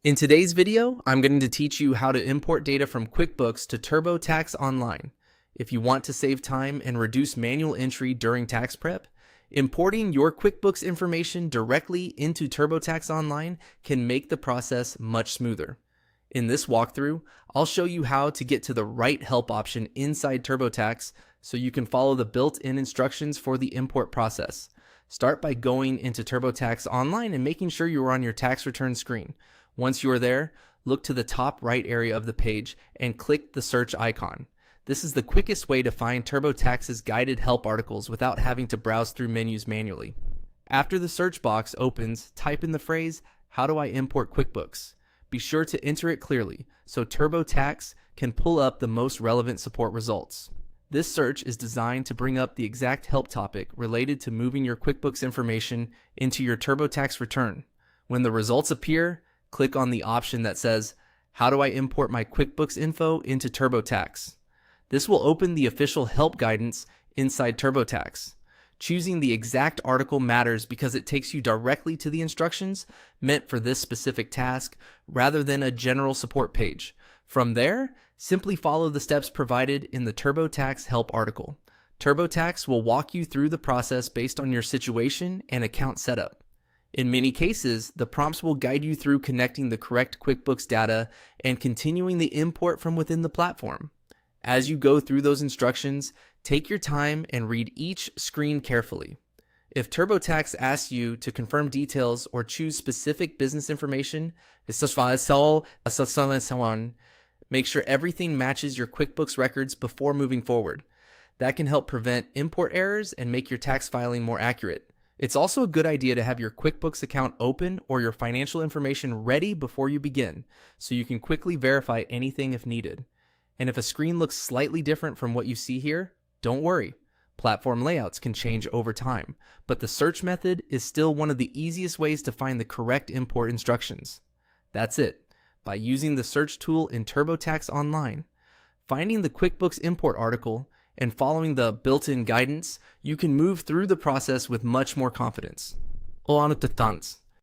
In today's video, I'm going to teach you how to import data from QuickBooks to TurboTax Online. If you want to save time and reduce manual entry during tax prep, importing your QuickBooks information directly into TurboTax Online can make the process much smoother. In this walkthrough, I'll show you how to get to the right help option inside TurboTax so you can follow the built-in instructions for the import process. Start by going into TurboTax Online and making sure you are on your tax return screen. Once you are there, look to the top right area of the page and click the search icon. This is the quickest way to find TurboTax's guided help articles without having to browse through menus manually. After the search box opens, type in the phrase, "How do I import QuickBooks?" Be sure to enter it clearly so TurboTax can pull up the most relevant support results. This search is designed to bring up the exact help topic related to moving your QuickBooks information into your TurboTax return. When the results appear, click on the option that says, "How do I import my QuickBooks info into TurboTax?" This will open the official help guidance inside TurboTax. Choosing the exact article matters because it takes you directly to the instructions meant for this specific task rather than a general support page. From there, simply follow the steps provided in the TurboTax help article. TurboTax will walk you through the process based on your situation and account setup. In many cases, the prompts will guide you through connecting the correct QuickBooks data and continuing the import from within the platform. As you go through those instructions, take your time and read each screen carefully. If TurboTax asks you to confirm details or choose specific business information, make sure everything matches your QuickBooks records before moving forward. That can help prevent import errors and make your tax filing more accurate. It's also a good idea to have your QuickBooks account open or your financial information ready before you begin, so you can quickly verify anything if needed. And if a screen looks slightly different from what you see here, don't worry. Platform layouts can change over time, but the search method is still one of the easiest ways to find the correct import instructions. That's it. By using the search tool in TurboTax Online, finding the QuickBooks import article, and following the built-in guidance, you can move through the process with much more confidence. O anıtıtans.